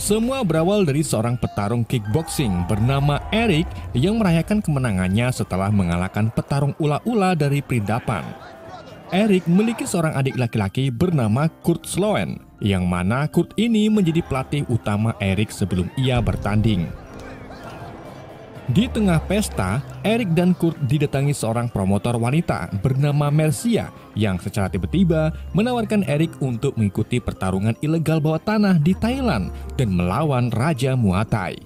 Semua berawal dari seorang petarung kickboxing bernama Eric yang merayakan kemenangannya setelah mengalahkan petarung ula-ula dari Prindapan. Eric memiliki seorang adik laki-laki bernama Kurt Sloan, yang mana Kurt ini menjadi pelatih utama Eric sebelum ia bertanding. Di tengah pesta, Eric dan Kurt didatangi seorang promotor wanita bernama Mercia yang secara tiba-tiba menawarkan Eric untuk mengikuti pertarungan ilegal bawah tanah di Thailand dan melawan Raja Muay Thai.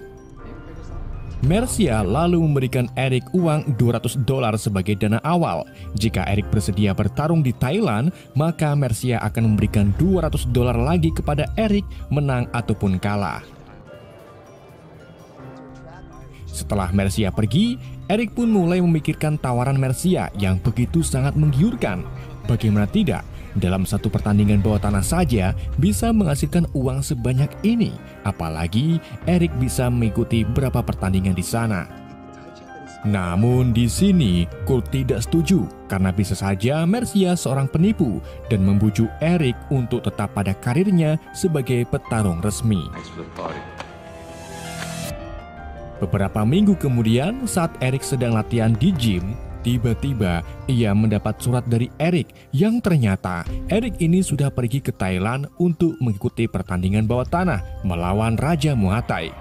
Mercia lalu memberikan Eric uang $200 sebagai dana awal. Jika Eric bersedia bertarung di Thailand, maka Mercia akan memberikan $200 lagi kepada Eric menang ataupun kalah. Setelah Mercia pergi, Eric pun mulai memikirkan tawaran Mercia yang begitu sangat menggiurkan. Bagaimana tidak, dalam satu pertandingan bawah tanah saja bisa menghasilkan uang sebanyak ini. Apalagi Eric bisa mengikuti beberapa pertandingan di sana. Namun di sini Kurt tidak setuju karena bisa saja Mercia seorang penipu dan membujuk Eric untuk tetap pada karirnya sebagai petarung resmi. Beberapa minggu kemudian, saat Eric sedang latihan di gym, tiba-tiba ia mendapat surat dari Eric yang ternyata Eric ini sudah pergi ke Thailand untuk mengikuti pertandingan bawah tanah melawan Raja Muay Thai.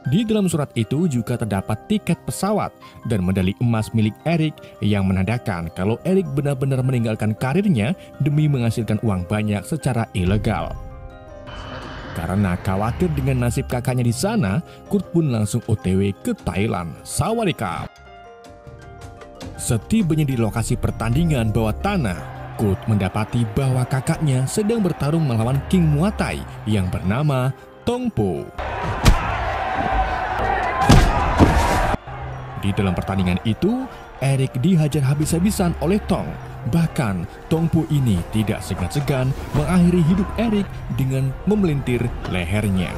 Di dalam surat itu juga terdapat tiket pesawat dan medali emas milik Eric yang menandakan kalau Eric benar-benar meninggalkan karirnya demi menghasilkan uang banyak secara ilegal. Karena khawatir dengan nasib kakaknya di sana, Kurt pun langsung OTW ke Thailand. Sawadikap. Setibanya di lokasi pertandingan bawah tanah, Kurt mendapati bahwa kakaknya sedang bertarung melawan King Muay Thai yang bernama Tong Po. Di dalam pertandingan itu, Eric dihajar habis-habisan oleh Tong. Bahkan, Tong Po ini tidak segan-segan mengakhiri hidup Eric dengan memelintir lehernya.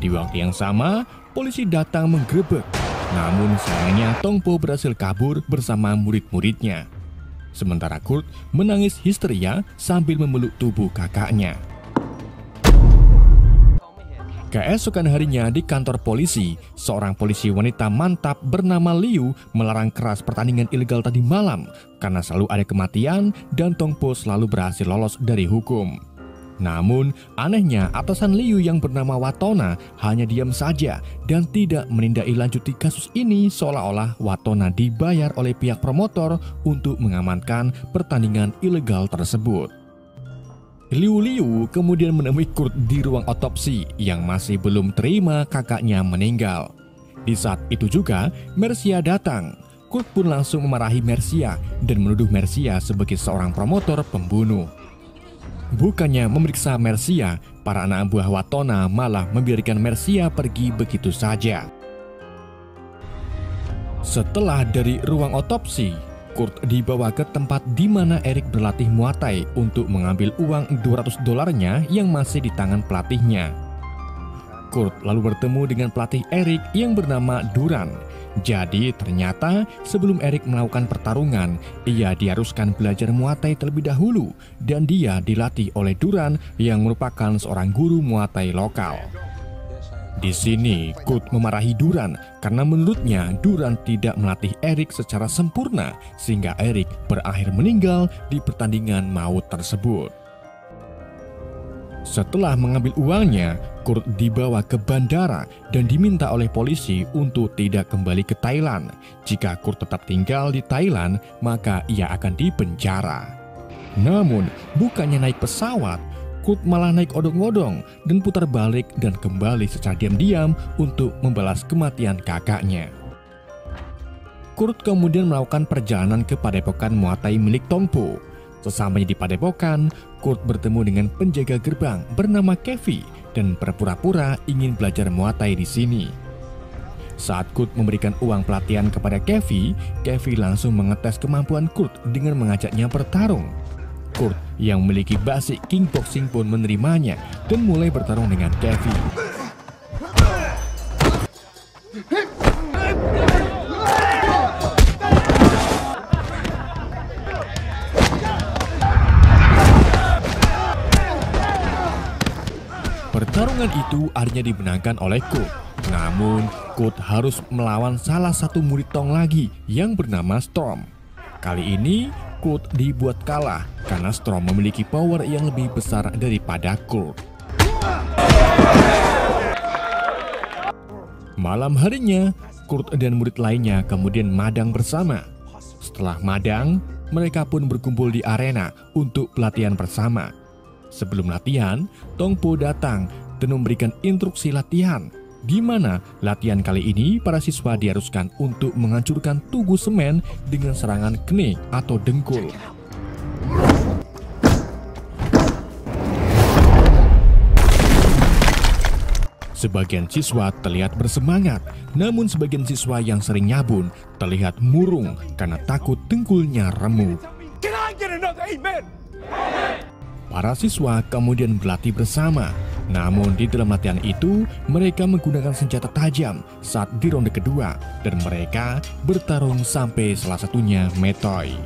Di waktu yang sama, polisi datang menggerebek. Namun sayangnya Tong Po berhasil kabur bersama murid-muridnya. Sementara Kurt menangis histeria sambil memeluk tubuh kakaknya. Keesokan harinya di kantor polisi, seorang polisi wanita mantap bernama Liu melarang keras pertandingan ilegal tadi malam karena selalu ada kematian dan Tong Po selalu berhasil lolos dari hukum. Namun, anehnya atasan Liu yang bernama Watona hanya diam saja dan tidak menindaklanjuti kasus ini seolah-olah Watona dibayar oleh pihak promotor untuk mengamankan pertandingan ilegal tersebut. Liu kemudian menemui Kurt di ruang otopsi yang masih belum terima kakaknya meninggal. Di saat itu juga, Mercia datang. Kurt pun langsung memarahi Mercia dan menuduh Mercia sebagai seorang promotor pembunuh. Bukannya memeriksa Mercia, para anak buah Watona malah membiarkan Mercia pergi begitu saja. Setelah dari ruang otopsi, Kurt dibawa ke tempat di mana Eric berlatih Muay Thai untuk mengambil uang $200-nya yang masih di tangan pelatihnya. Kurt lalu bertemu dengan pelatih Eric yang bernama Duran. Jadi ternyata sebelum Eric melakukan pertarungan, ia diharuskan belajar Muay Thai terlebih dahulu dan dia dilatih oleh Duran yang merupakan seorang guru Muay Thai lokal. Di sini Kurt memarahi Duran karena menurutnya Duran tidak melatih Eric secara sempurna sehingga Eric berakhir meninggal di pertandingan maut tersebut. Setelah mengambil uangnya, Kurt dibawa ke bandara dan diminta oleh polisi untuk tidak kembali ke Thailand. Jika Kurt tetap tinggal di Thailand, maka ia akan dipenjara. Namun, bukannya naik pesawat, Kurt malah naik odong-odong dan putar balik dan kembali secara diam-diam untuk membalas kematian kakaknya. Kurt kemudian melakukan perjalanan ke padepokan Muay Thai milik Tong Po. Sesampainya di padepokan, Kurt bertemu dengan penjaga gerbang bernama Kevin dan berpura-pura ingin belajar Muay Thai di sini. Saat Kurt memberikan uang pelatihan kepada Kevin langsung mengetes kemampuan Kurt dengan mengajaknya bertarung. Kurt yang memiliki basic kickboxing pun menerimanya dan mulai bertarung dengan Kevin. Pertarungan itu akhirnya dimenangkan oleh Kurt. Namun, Kurt harus melawan salah satu murid Tong lagi yang bernama Storm. Kali ini, Kurt dibuat kalah karena Storm memiliki power yang lebih besar daripada Kurt. Malam harinya, Kurt dan murid lainnya kemudian madang bersama. Setelah madang, mereka pun berkumpul di arena untuk pelatihan bersama. Sebelum latihan, Tong Po datang dan memberikan instruksi latihan, di mana latihan kali ini para siswa diharuskan untuk menghancurkan tugu semen dengan serangan kne atau dengkul. Sebagian siswa terlihat bersemangat, namun sebagian siswa yang sering nyabun terlihat murung karena takut dengkulnya remuk. Para siswa kemudian berlatih bersama, namun di dalam latihan itu mereka menggunakan senjata tajam saat di ronde kedua dan mereka bertarung sampai salah satunya metoy.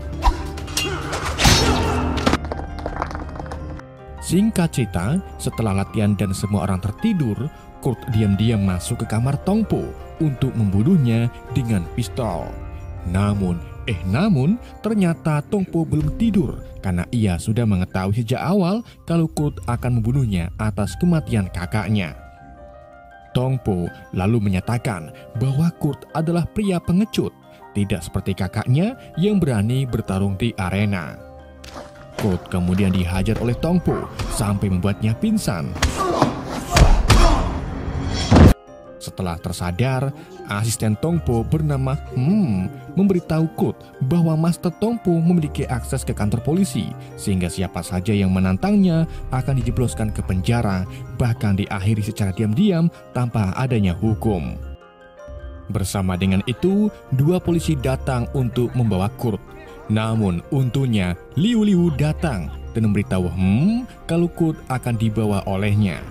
Singkat cerita, setelah latihan dan semua orang tertidur, Kurt diam-diam masuk ke kamar Tong Po untuk membunuhnya dengan pistol. Namun ternyata Tong Po belum tidur karena ia sudah mengetahui sejak awal kalau Kurt akan membunuhnya atas kematian kakaknya. Tong Po lalu menyatakan bahwa Kurt adalah pria pengecut, tidak seperti kakaknya yang berani bertarung di arena. Kurt kemudian dihajar oleh Tong Po sampai membuatnya pingsan. Setelah tersadar, asisten Tong Po bernama memberitahu Kurt bahwa Master Tong Po memiliki akses ke kantor polisi, sehingga siapa saja yang menantangnya akan dijebloskan ke penjara, bahkan diakhiri secara diam-diam tanpa adanya hukum. Bersama dengan itu, dua polisi datang untuk membawa Kurt. Namun untungnya Liu Liu datang dan memberitahu kalau Kurt akan dibawa olehnya.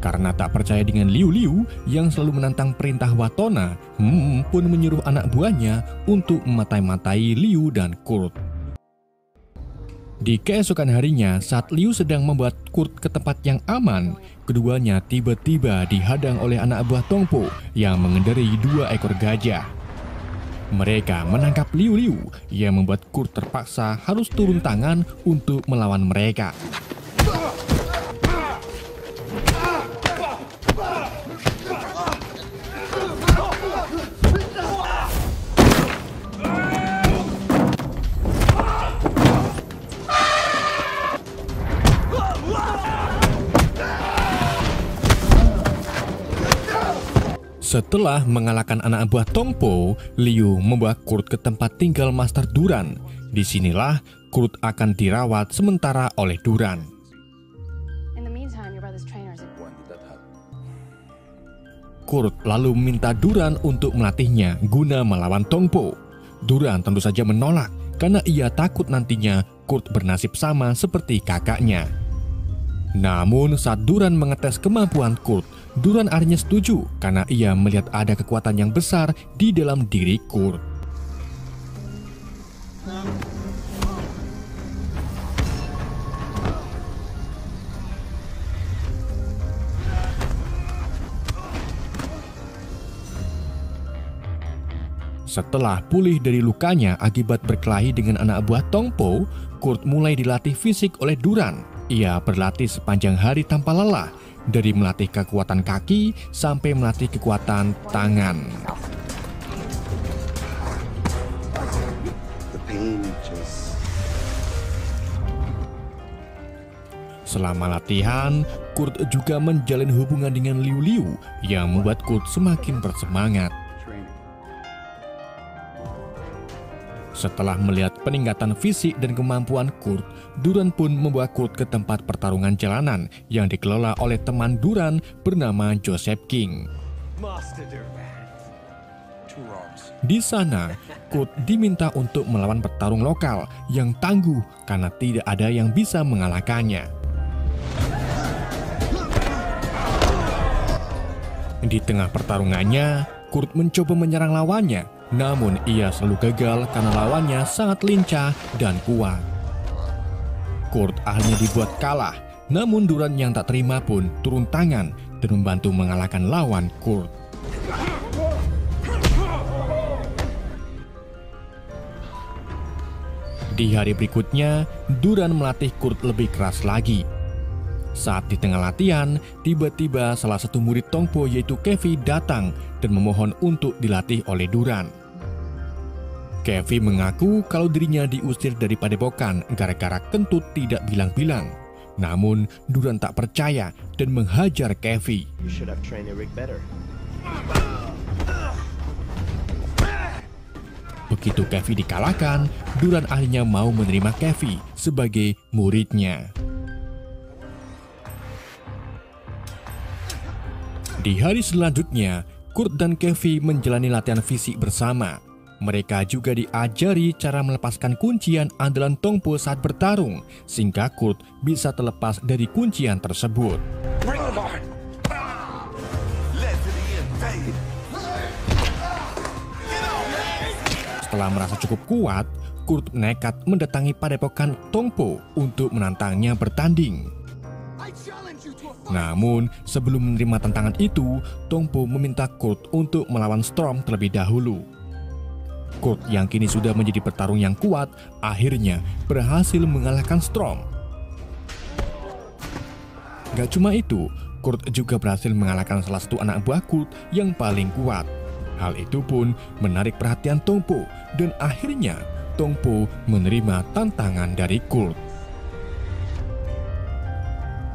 Karena tak percaya dengan Liu Liu yang selalu menantang perintah Watona, pun menyuruh anak buahnya untuk mematai-matai Liu dan Kurt. Di keesokan harinya, saat Liu sedang membawa Kurt ke tempat yang aman, keduanya tiba-tiba dihadang oleh anak buah Tong Po yang mengendarai 2 ekor gajah. Mereka menangkap Liu Liu yang membuat Kurt terpaksa harus turun tangan untuk melawan mereka. Setelah mengalahkan anak buah Tong Po, Liu membawa Kurt ke tempat tinggal Master Duran. Disinilah Kurt akan dirawat sementara oleh Duran. Kurt lalu meminta Duran untuk melatihnya guna melawan Tong Po. Duran tentu saja menolak karena ia takut nantinya Kurt bernasib sama seperti kakaknya. Namun saat Duran mengetes kemampuan Kurt, Duran akhirnya setuju karena ia melihat ada kekuatan yang besar di dalam diri Kurt. Setelah pulih dari lukanya akibat berkelahi dengan anak buah Tong Po, Kurt mulai dilatih fisik oleh Duran. Ia berlatih sepanjang hari tanpa lelah, dari melatih kekuatan kaki sampai melatih kekuatan tangan. Selama latihan, Kurt juga menjalin hubungan dengan Liu Liu yang membuat Kurt semakin bersemangat. Setelah melihat peningkatan fisik dan kemampuan Kurt, Duran pun membawa Kurt ke tempat pertarungan jalanan yang dikelola oleh teman Duran bernama Joseph King. Di sana, Kurt diminta untuk melawan petarung lokal yang tangguh karena tidak ada yang bisa mengalahkannya. Di tengah pertarungannya, Kurt mencoba menyerang lawannya, namun ia selalu gagal karena lawannya sangat lincah dan kuat. Kurt akhirnya dibuat kalah, Namun Duran yang tak terima pun turun tangan dan membantu mengalahkan lawan Kurt. Di hari berikutnya, Duran melatih Kurt lebih keras lagi. Saat di tengah latihan, tiba-tiba salah satu murid Tongpo yaitu Kevi datang dan memohon untuk dilatih oleh Duran. Kevi mengaku kalau dirinya diusir dari padepokan gara-gara kentut tidak bilang-bilang. Namun, Duran tak percaya dan menghajar Kevi. Begitu Kevi dikalahkan, Duran akhirnya mau menerima Kevi sebagai muridnya. Di hari selanjutnya, Kurt dan Kevi menjalani latihan fisik bersama. Mereka juga diajari cara melepaskan kuncian andalan Tongpo saat bertarung, sehingga Kurt bisa terlepas dari kuncian tersebut. Setelah merasa cukup kuat, Kurt nekat mendatangi padepokan Tongpo untuk menantangnya bertanding. Namun, sebelum menerima tantangan itu, Tongpo meminta Kurt untuk melawan Storm terlebih dahulu. Kurt yang kini sudah menjadi petarung yang kuat, akhirnya berhasil mengalahkan Storm. Gak cuma itu, Kurt juga berhasil mengalahkan salah satu anak buah Kurt yang paling kuat. Hal itu pun menarik perhatian Tongpo dan akhirnya Tongpo menerima tantangan dari Kurt.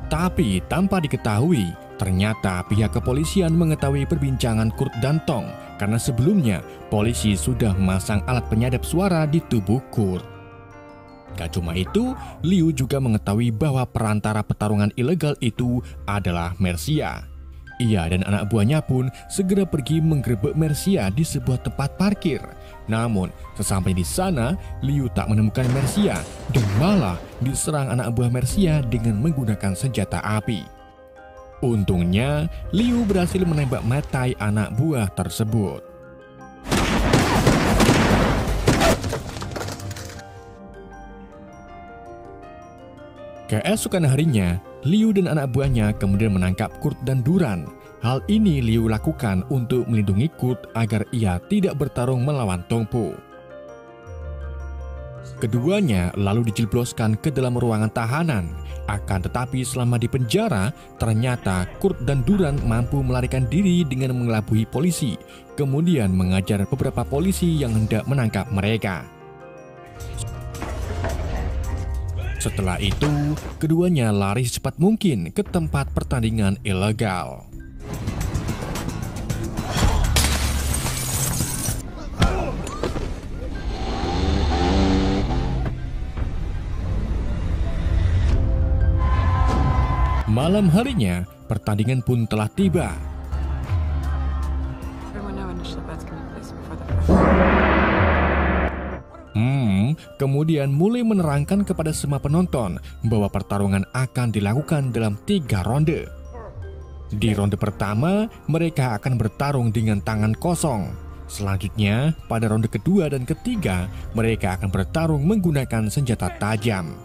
Tapi tanpa diketahui, ternyata pihak kepolisian mengetahui perbincangan Kurt dan Tong karena sebelumnya polisi sudah memasang alat penyadap suara di tubuh Kurt. Gak cuma itu, Liu juga mengetahui bahwa perantara pertarungan ilegal itu adalah Mercia. Ia dan anak buahnya pun segera pergi menggerebek Mercia di sebuah tempat parkir. Namun, sesampai di sana, Liu tak menemukan Mercia dan malah diserang anak buah Mercia dengan menggunakan senjata api. Untungnya, Liu berhasil menembak mati anak buah tersebut. Keesokan harinya, Liu dan anak buahnya kemudian menangkap Kurt dan Duran. Hal ini Liu lakukan untuk melindungi Kurt agar ia tidak bertarung melawan Tongpo. Keduanya lalu dijebloskan ke dalam ruangan tahanan. Akan tetapi selama di penjara, ternyata Kurt dan Duran mampu melarikan diri dengan mengelabui polisi, kemudian mengajar beberapa polisi yang hendak menangkap mereka. Setelah itu, keduanya lari secepat mungkin ke tempat pertandingan ilegal. Malam harinya, pertandingan pun telah tiba. Kemudian mulai menerangkan kepada semua penonton bahwa pertarungan akan dilakukan dalam 3 ronde. Di ronde pertama, mereka akan bertarung dengan tangan kosong. Selanjutnya, pada ronde kedua dan ketiga, mereka akan bertarung menggunakan senjata tajam.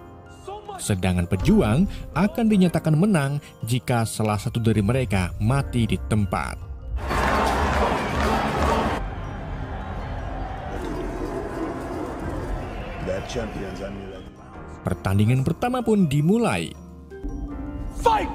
Sedangkan pejuang akan dinyatakan menang jika salah satu dari mereka mati di tempat. Pertandingan pertama pun dimulai. Fight!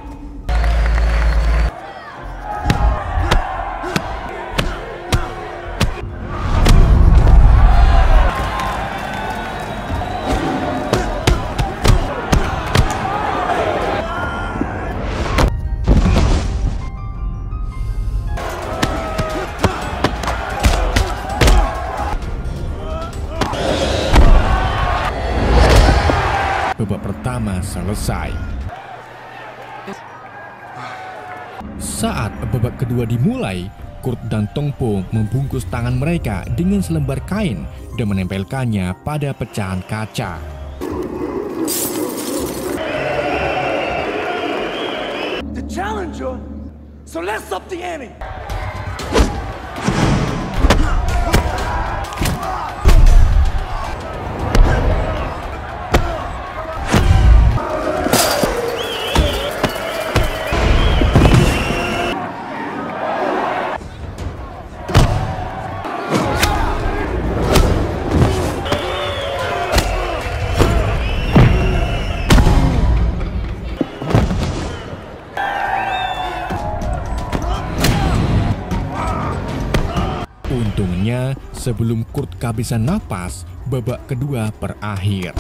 Babak pertama selesai. Saat babak kedua dimulai, Kurt dan Tongpo membungkus tangan mereka dengan selembar kain dan menempelkannya pada pecahan kaca. The challenger, so let's up the ante. Sebelum Kurt kehabisan napas, babak kedua berakhir.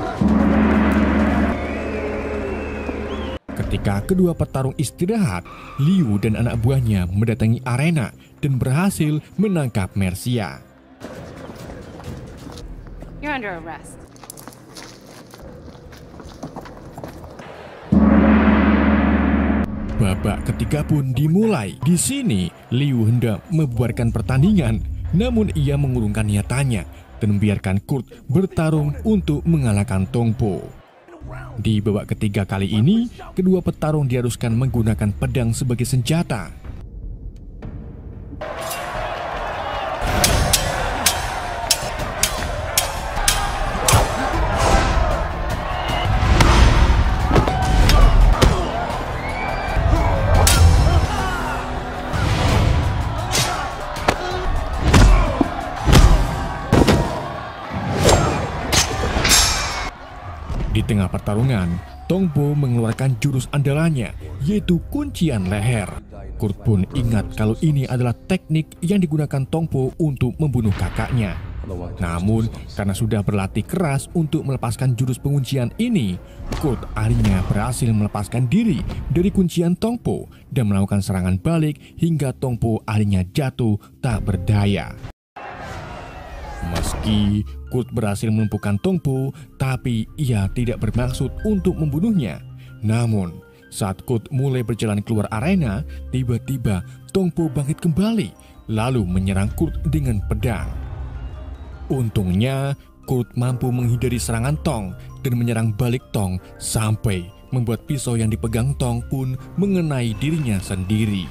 Ketika kedua petarung istirahat, Liu dan anak buahnya mendatangi arena dan berhasil menangkap Mercia. You're under arrest. Babak ketiga pun dimulai. Di sini, Liu hendak membubarkan pertandingan, namun ia mengurungkan niatannya dan membiarkan Kurt bertarung untuk mengalahkan Tong Po. Di babak ketiga kali ini, kedua petarung diharuskan menggunakan pedang sebagai senjata. Di tengah pertarungan, Tong Po mengeluarkan jurus andalannya, yaitu kuncian leher. Kurt pun ingat kalau ini adalah teknik yang digunakan Tong Po untuk membunuh kakaknya. Namun, karena sudah berlatih keras untuk melepaskan jurus penguncian ini, Kurt akhirnya berhasil melepaskan diri dari kuncian Tong Po dan melakukan serangan balik hingga Tong Po akhirnya jatuh tak berdaya. Meski Kurt berhasil melumpuhkan Tong Po, tapi ia tidak bermaksud untuk membunuhnya. Namun, saat Kurt mulai berjalan keluar arena, tiba-tiba Tong Po bangkit kembali, lalu menyerang Kurt dengan pedang. Untungnya, Kurt mampu menghindari serangan Tong dan menyerang balik Tong sampai membuat pisau yang dipegang Tong pun mengenai dirinya sendiri.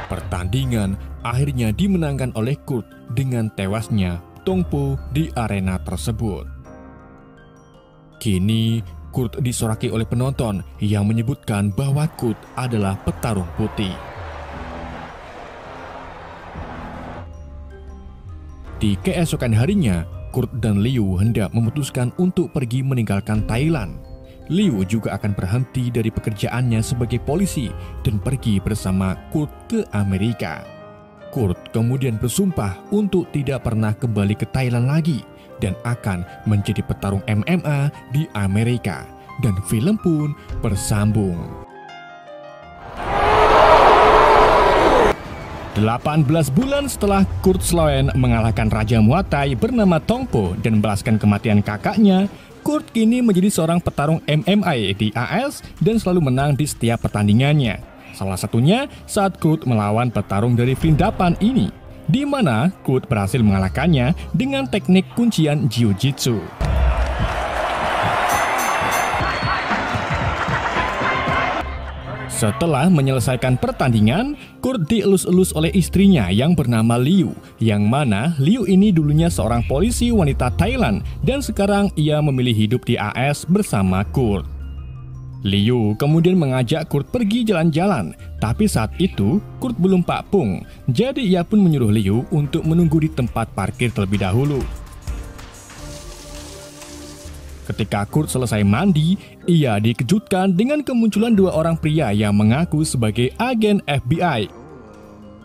Pertandingan akhirnya dimenangkan oleh Kurt dengan tewasnya Tong Po di arena tersebut. Kini, Kurt disoraki oleh penonton yang menyebutkan bahwa Kurt adalah petarung putih. Di keesokan harinya, Kurt dan Liu hendak memutuskan untuk pergi meninggalkan Thailand. Liu juga akan berhenti dari pekerjaannya sebagai polisi dan pergi bersama Kurt ke Amerika. Kurt kemudian bersumpah untuk tidak pernah kembali ke Thailand lagi dan akan menjadi petarung MMA di Amerika. Dan film pun bersambung. 18 bulan setelah Kurt Sloan mengalahkan Raja Muay Thai bernama Tong Po dan membalaskan kematian kakaknya, Kurt kini menjadi seorang petarung MMA di AS dan selalu menang di setiap pertandingannya. Salah satunya saat Kurt melawan petarung dari Vrindavan ini, di mana Kurt berhasil mengalahkannya dengan teknik kuncian Jiu-Jitsu. Setelah menyelesaikan pertandingan, Kurt dielus-elus oleh istrinya yang bernama Liu, yang mana Liu ini dulunya seorang polisi wanita Thailand dan sekarang ia memilih hidup di AS bersama Kurt. Liu kemudian mengajak Kurt pergi jalan-jalan, tapi saat itu Kurt belum pakpung, jadi ia pun menyuruh Liu untuk menunggu di tempat parkir terlebih dahulu. Ketika Kurt selesai mandi, ia dikejutkan dengan kemunculan dua orang pria yang mengaku sebagai agen FBI.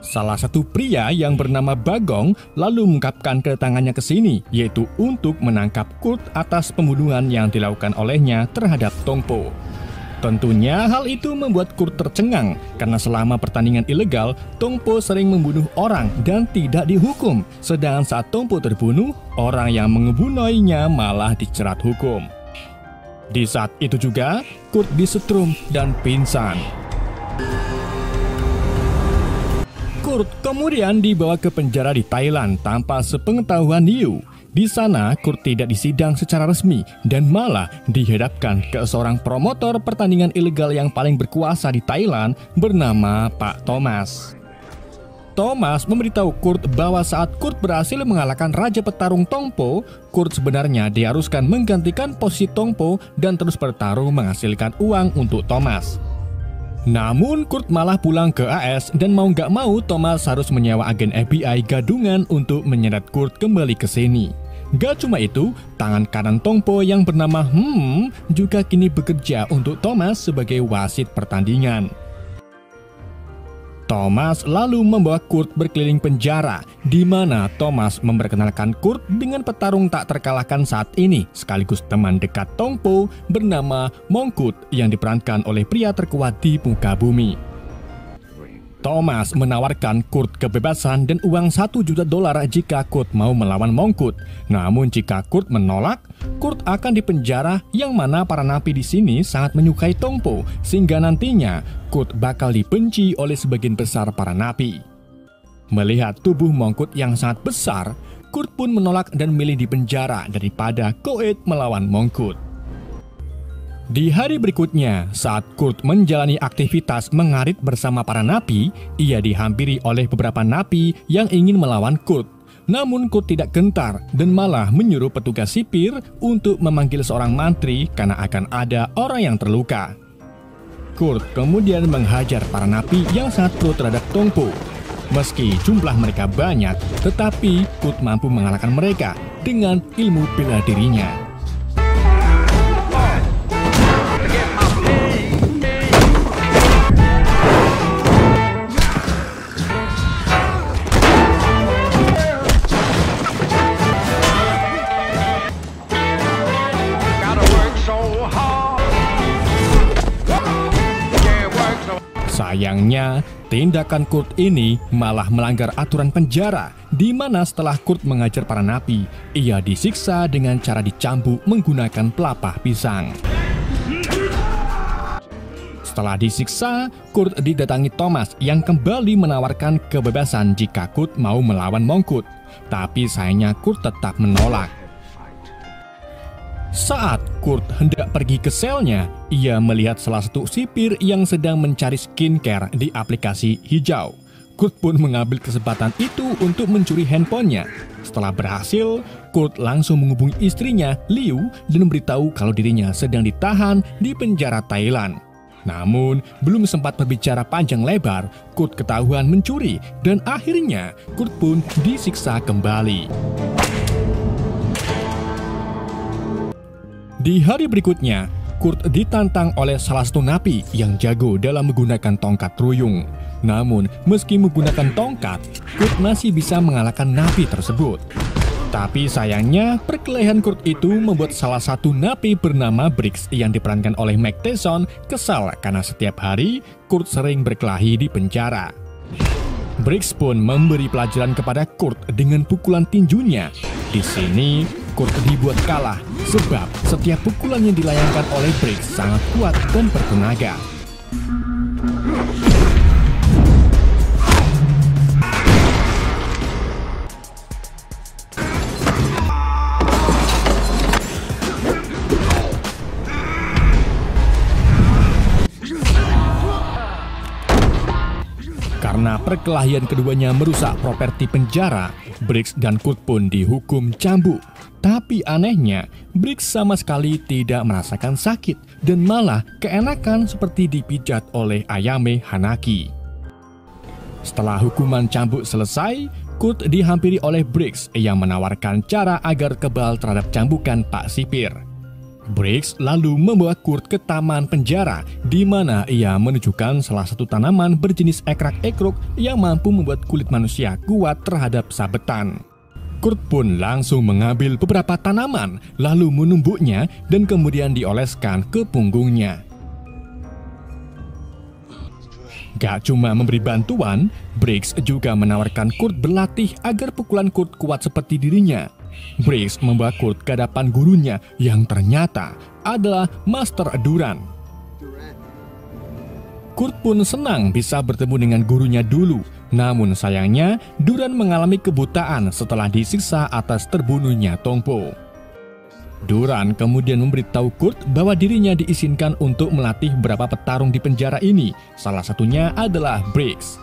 Salah satu pria yang bernama Bagong lalu mengungkapkan kedatangannya ke sini, yaitu untuk menangkap Kurt atas pembunuhan yang dilakukan olehnya terhadap Tong Po. Tentunya hal itu membuat Kurt tercengang karena selama pertandingan ilegal, Tong Po sering membunuh orang dan tidak dihukum. Sedangkan saat Tong Po terbunuh, orang yang membunuhnya malah dicerat hukum. Di saat itu juga, Kurt disetrum dan pingsan. Kurt kemudian dibawa ke penjara di Thailand tanpa sepengetahuan Liu. Di sana, Kurt tidak disidang secara resmi dan malah dihadapkan ke seorang promotor pertandingan ilegal yang paling berkuasa di Thailand bernama Pak Thomas. Thomas memberitahu Kurt bahwa saat Kurt berhasil mengalahkan Raja Petarung Tong Po, Kurt sebenarnya diharuskan menggantikan posisi Tong Po dan terus bertarung menghasilkan uang untuk Thomas. Namun Kurt malah pulang ke AS dan mau gak mau Thomas harus menyewa agen FBI gadungan untuk menyeret Kurt kembali ke sini. Gak cuma itu, tangan kanan Tongpo yang bernama juga kini bekerja untuk Thomas sebagai wasit pertandingan. Thomas lalu membawa Kurt berkeliling penjara, di mana Thomas memperkenalkan Kurt dengan petarung tak terkalahkan saat ini, sekaligus teman dekat Tongpo bernama Mongkut yang diperankan oleh pria terkuat di muka bumi. Thomas menawarkan Kurt kebebasan dan uang $1 juta jika Kurt mau melawan Mongkut. Namun jika Kurt menolak, Kurt akan dipenjara, yang mana para napi di sini sangat menyukai Tongpo, sehingga nantinya Kurt bakal dibenci oleh sebagian besar para napi. Melihat tubuh Mongkut yang sangat besar, Kurt pun menolak dan memilih dipenjara daripada koet melawan Mongkut. Di hari berikutnya, saat Kurt menjalani aktivitas mengarit bersama para napi, ia dihampiri oleh beberapa napi yang ingin melawan Kurt. Namun Kurt tidak gentar dan malah menyuruh petugas sipir untuk memanggil seorang mantri karena akan ada orang yang terluka. Kurt kemudian menghajar para napi yang sangat pro terhadap Tongpo. Meski jumlah mereka banyak, tetapi Kurt mampu mengalahkan mereka dengan ilmu bela dirinya. Sayangnya, tindakan Kurt ini malah melanggar aturan penjara, di mana setelah Kurt mengajar para napi, ia disiksa dengan cara dicambuk menggunakan pelapah pisang. Setelah disiksa, Kurt didatangi Thomas yang kembali menawarkan kebebasan jika Kurt mau melawan Mongkut. Tapi sayangnya Kurt tetap menolak. Saat Kurt hendak pergi ke selnya, ia melihat salah satu sipir yang sedang mencari skincare di aplikasi hijau. Kurt pun mengambil kesempatan itu untuk mencuri handphonenya. Setelah berhasil, Kurt langsung menghubungi istrinya, Liu, dan memberitahu kalau dirinya sedang ditahan di penjara Thailand. Namun, belum sempat berbicara panjang lebar, Kurt ketahuan mencuri, dan akhirnya Kurt pun disiksa kembali. Di hari berikutnya, Kurt ditantang oleh salah satu napi yang jago dalam menggunakan tongkat ruyung. Namun, meski menggunakan tongkat, Kurt masih bisa mengalahkan napi tersebut. Tapi sayangnya, perkelahian Kurt itu membuat salah satu napi bernama Briggs yang diperankan oleh Mike Tyson kesal karena setiap hari Kurt sering berkelahi di penjara. Briggs pun memberi pelajaran kepada Kurt dengan pukulan tinjunya. Di sini, Kurt dibuat kalah sebab setiap pukulan yang dilayangkan oleh Briggs sangat kuat dan bertenaga. Karena perkelahian keduanya merusak properti penjara, Briggs dan Kurt pun dihukum cambuk. Tapi anehnya, Briggs sama sekali tidak merasakan sakit dan malah keenakan seperti dipijat oleh Ayame Hanaki. Setelah hukuman cambuk selesai, Kurt dihampiri oleh Briggs yang menawarkan cara agar kebal terhadap cambukan Pak Sipir. Briggs lalu membawa Kurt ke taman penjara, di mana ia menunjukkan salah satu tanaman berjenis ekrak-ekruk yang mampu membuat kulit manusia kuat terhadap sabetan. Kurt pun langsung mengambil beberapa tanaman, lalu menumbuknya dan kemudian dioleskan ke punggungnya. Gak cuma memberi bantuan, Briggs juga menawarkan Kurt berlatih agar pukulan Kurt kuat seperti dirinya. Briggs membawa Kurt ke hadapan gurunya yang ternyata adalah Master Duran. Kurt pun senang bisa bertemu dengan gurunya dulu. Namun sayangnya, Duran mengalami kebutaan setelah disiksa atas terbunuhnya Tongpo. Duran kemudian memberitahu Kurt bahwa dirinya diizinkan untuk melatih beberapa petarung di penjara ini. Salah satunya adalah Briggs.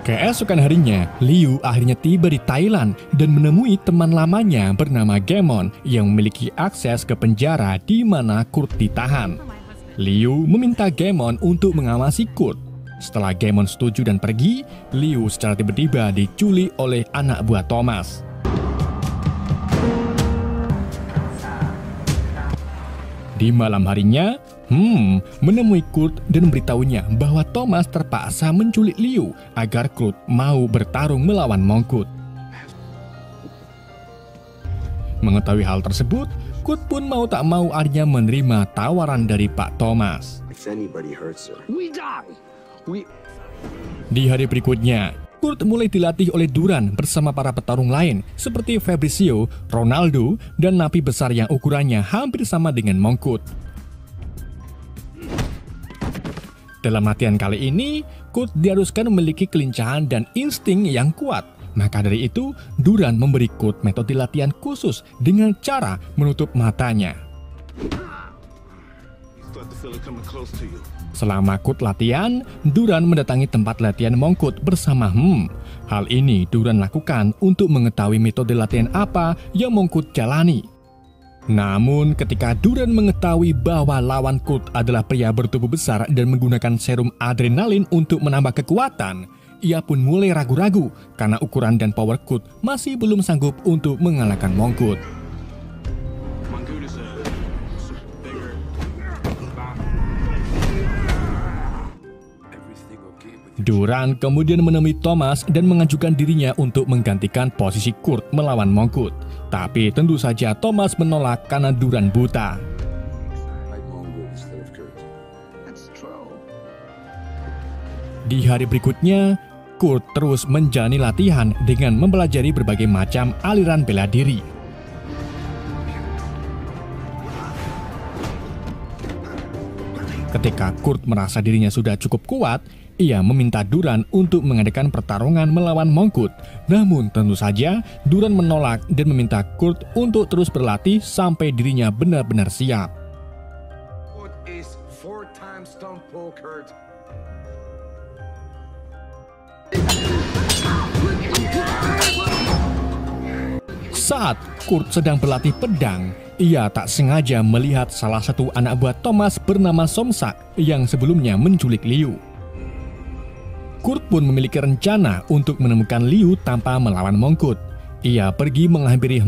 Keesokan harinya, Liu akhirnya tiba di Thailand dan menemui teman lamanya bernama Gemon yang memiliki akses ke penjara di mana Kurt ditahan. Liu meminta Gemon untuk mengawasi Kurt. Setelah Gemon setuju dan pergi, Liu secara tiba-tiba diculik oleh anak buah Thomas. Di malam harinya, menemui Kurt dan memberitahunya bahwa Thomas terpaksa menculik Liu agar Kurt mau bertarung melawan Mongkut. Mengetahui hal tersebut, Kurt pun mau tak mau akhirnya menerima tawaran dari Pak Thomas. Di hari berikutnya, Kurt mulai dilatih oleh Duran bersama para petarung lain seperti Fabricio, Ronaldo, dan napi besar yang ukurannya hampir sama dengan Mongkut. Dalam latihan kali ini, Kurt diharuskan memiliki kelincahan dan insting yang kuat. Maka dari itu, Duran memberi Kurt metode latihan khusus dengan cara menutup matanya. Selama Kurt latihan, Duran mendatangi tempat latihan Mongkut bersama Hal ini Duran lakukan untuk mengetahui metode latihan apa yang Mongkut jalani. Namun ketika Duran mengetahui bahwa lawan Kurt adalah pria bertubuh besar dan menggunakan serum adrenalin untuk menambah kekuatan, ia pun mulai ragu-ragu karena ukuran dan power Kurt masih belum sanggup untuk mengalahkan Mongkut. Duran kemudian menemui Thomas dan mengajukan dirinya untuk menggantikan posisi Kurt melawan Mongkut. Tapi tentu saja Thomas menolak karena Duran buta. Di hari berikutnya, Kurt terus menjalani latihan dengan mempelajari berbagai macam aliran bela diri. Ketika Kurt merasa dirinya sudah cukup kuat, ia meminta Duran untuk mengadakan pertarungan melawan Mongkut. Namun tentu saja Duran menolak dan meminta Kurt untuk terus berlatih sampai dirinya benar-benar siap. Saat Kurt sedang berlatih pedang, ia tak sengaja melihat salah satu anak buah Thomas bernama Somsak yang sebelumnya menculik Liu. Kurt pun memiliki rencana untuk menemukan Liu tanpa melawan Mongkut. Ia pergi menghampiri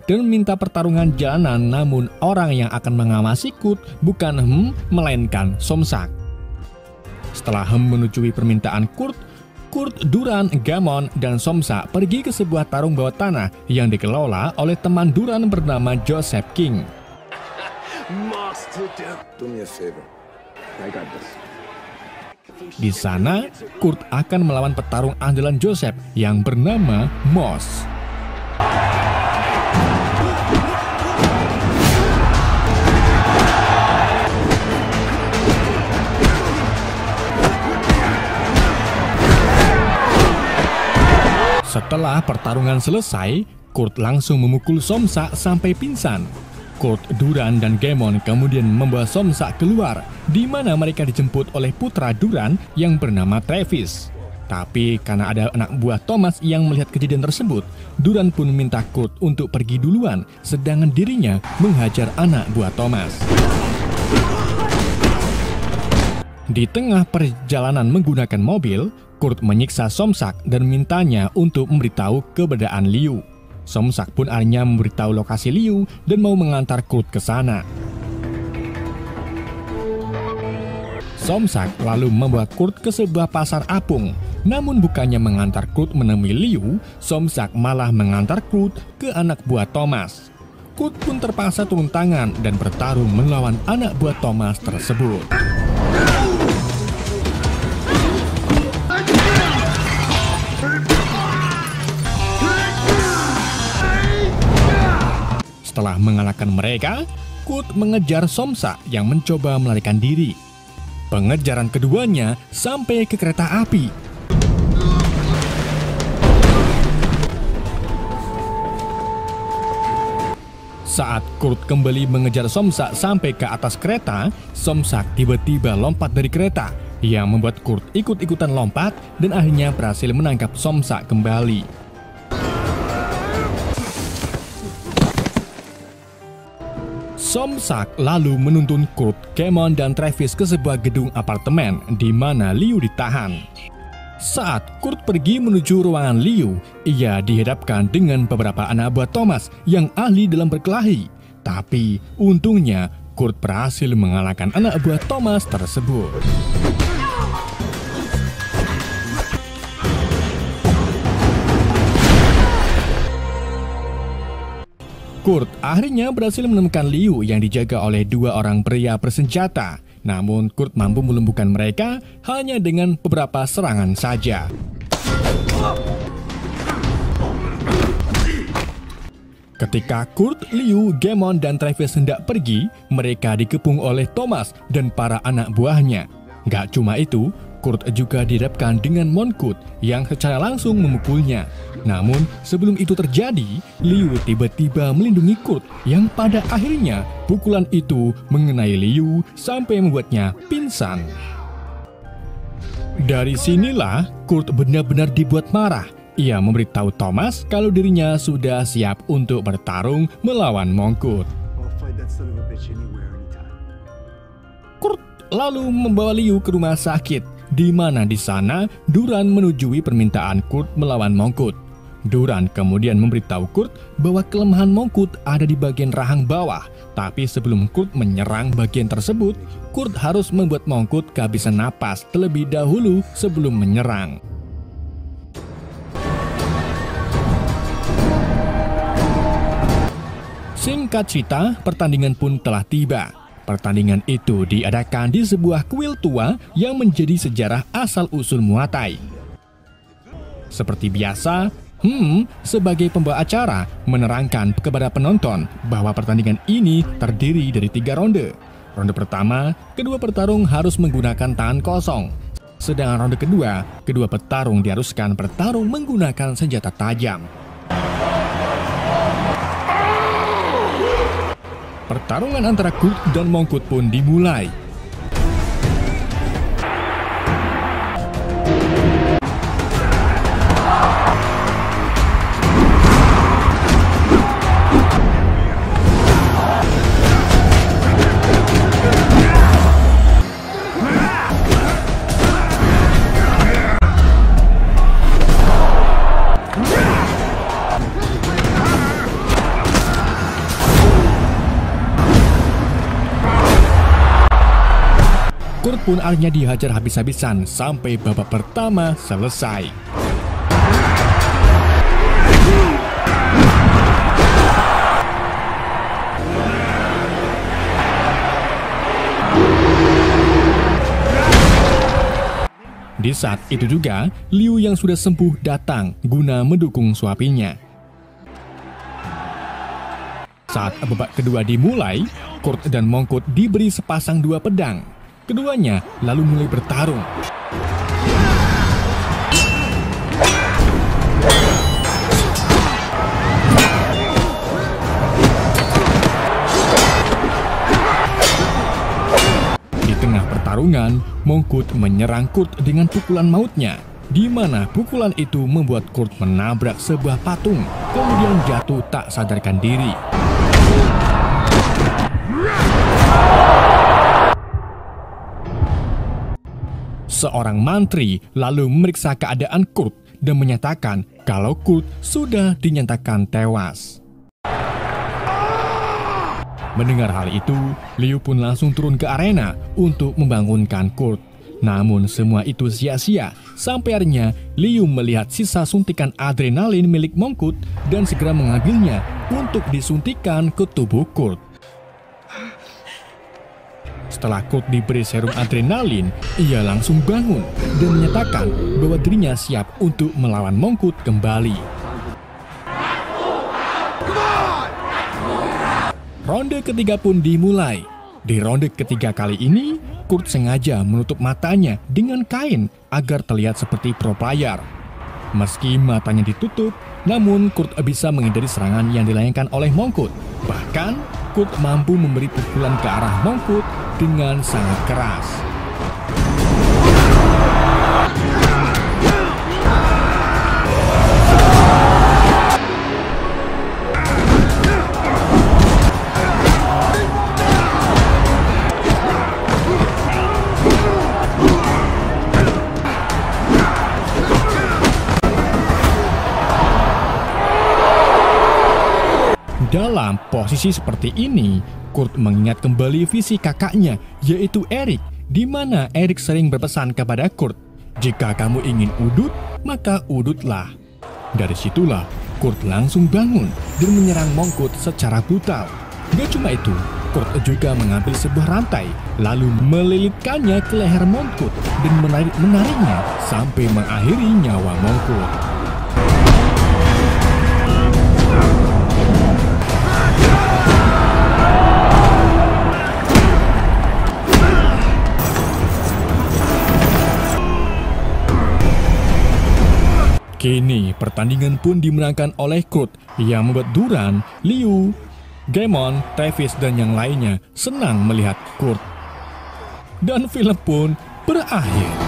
dan meminta pertarungan jalanan, namun orang yang akan mengawasi Kurt bukan melainkan Somsak. Setelah menyetujui permintaan Kurt, Duran, Gamon, dan Somsak pergi ke sebuah tarung bawah tanah yang dikelola oleh teman Duran bernama Joseph King. Di sana, Kurt akan melawan petarung andalan Joseph yang bernama Moss. Setelah pertarungan selesai, Kurt langsung memukul Somsak sampai pingsan. Kurt, Duran, dan Gamon kemudian membawa Somsak keluar, di mana mereka dijemput oleh putra Duran yang bernama Travis. Tapi karena ada anak buah Thomas yang melihat kejadian tersebut, Duran pun meminta Kurt untuk pergi duluan, sedangkan dirinya menghajar anak buah Thomas. Di tengah perjalanan menggunakan mobil, Kurt menyiksa Somsak dan mintanya untuk memberitahu keberadaan Liu. Somsak pun akhirnya memberitahu lokasi Liu dan mau mengantar Kurt ke sana. Somsak lalu membawa Kurt ke sebuah pasar apung. Namun bukannya mengantar Kurt menemui Liu, Somsak malah mengantar Kurt ke anak buah Thomas. Kurt pun terpaksa turun tangan dan bertarung melawan anak buah Thomas tersebut. Setelah mengalahkan mereka, Kurt mengejar Somsak yang mencoba melarikan diri. Pengejaran keduanya sampai ke kereta api. Saat Kurt kembali mengejar Somsak sampai ke atas kereta, Somsak tiba-tiba lompat dari kereta, yang membuat Kurt ikut-ikutan lompat dan akhirnya berhasil menangkap Somsak kembali. Somsak lalu menuntun Kurt, Gamon, dan Travis ke sebuah gedung apartemen di mana Liu ditahan. Saat Kurt pergi menuju ruangan Liu, ia dihadapkan dengan beberapa anak buah Thomas yang ahli dalam berkelahi. Tapi untungnya Kurt berhasil mengalahkan anak buah Thomas tersebut. Kurt akhirnya berhasil menemukan Liu yang dijaga oleh dua orang pria bersenjata. Namun Kurt mampu melumpuhkan mereka hanya dengan beberapa serangan saja. Ketika Kurt, Liu, Gaemon, dan Travis hendak pergi, mereka dikepung oleh Thomas dan para anak buahnya. Gak cuma itu, Kurt juga dihadapkan dengan Mongkut yang secara langsung memukulnya. Namun sebelum itu terjadi, Liu tiba-tiba melindungi Kurt yang pada akhirnya pukulan itu mengenai Liu sampai membuatnya pingsan. Dari sinilah Kurt benar-benar dibuat marah. Ia memberitahu Thomas kalau dirinya sudah siap untuk bertarung melawan Mongkut. Kurt lalu membawa Liu ke rumah sakit, di mana di sana Duran menujui permintaan Kurt melawan Mongkut. Duran kemudian memberitahu Kurt bahwa kelemahan Mongkut ada di bagian rahang bawah, tapi sebelum Kurt menyerang bagian tersebut, Kurt harus membuat Mongkut kehabisan napas terlebih dahulu sebelum menyerang. Singkat cerita, pertandingan pun telah tiba. Pertandingan itu diadakan di sebuah kuil tua yang menjadi sejarah asal-usul Muay Thai. Seperti biasa, sebagai pembawa acara menerangkan kepada penonton bahwa pertandingan ini terdiri dari 3 ronde. Ronde pertama, kedua petarung harus menggunakan tangan kosong. Sedangkan ronde kedua, kedua petarung diharuskan bertarung menggunakan senjata tajam. Pertarungan antara Kurt dan Mongkut pun dimulai. Kurt pun akhirnya dihajar habis-habisan sampai babak pertama selesai. Di saat itu juga, Liu yang sudah sembuh datang guna mendukung suaminya. Saat babak kedua dimulai, Kurt dan Mongkut diberi sepasang 2 pedang. Keduanya lalu mulai bertarung. Di tengah pertarungan, Mongkut menyerang Kurt dengan pukulan mautnya, di mana pukulan itu membuat Kurt menabrak sebuah patung, kemudian jatuh tak sadarkan diri. Seorang mantri lalu memeriksa keadaan Kurt dan menyatakan kalau Kurt sudah dinyatakan tewas. Mendengar hal itu, Liu pun langsung turun ke arena untuk membangunkan Kurt. Namun semua itu sia-sia, sampai akhirnya Liu melihat sisa suntikan adrenalin milik Mongkut dan segera mengambilnya untuk disuntikan ke tubuh Kurt. Setelah Kurt diberi serum adrenalin, ia langsung bangun dan menyatakan bahwa dirinya siap untuk melawan Mongkut kembali. Ronde ketiga pun dimulai. Di ronde ketiga kali ini, Kurt sengaja menutup matanya dengan kain agar terlihat seperti pro player. Meski matanya ditutup, namun Kurt bisa menghindari serangan yang dilayangkan oleh Mongkut. Bahkan, Kurt mampu memberi pukulan ke arah Mongkut dengan sangat keras. Dalam posisi seperti ini, Kurt mengingat kembali visi kakaknya, yaitu Erik, di mana Erik sering berpesan kepada Kurt, "Jika kamu ingin udut, maka udutlah." Dari situlah, Kurt langsung bangun dan menyerang Mongkut secara brutal. Gak cuma itu, Kurt juga mengambil sebuah rantai, lalu melilitkannya ke leher Mongkut dan menariknya sampai mengakhiri nyawa Mongkut. Kini pertandingan pun dimenangkan oleh Kurt yang membuat Duran, Liu, Gaemon, Travis, dan yang lainnya senang melihat Kurt. Dan film pun berakhir.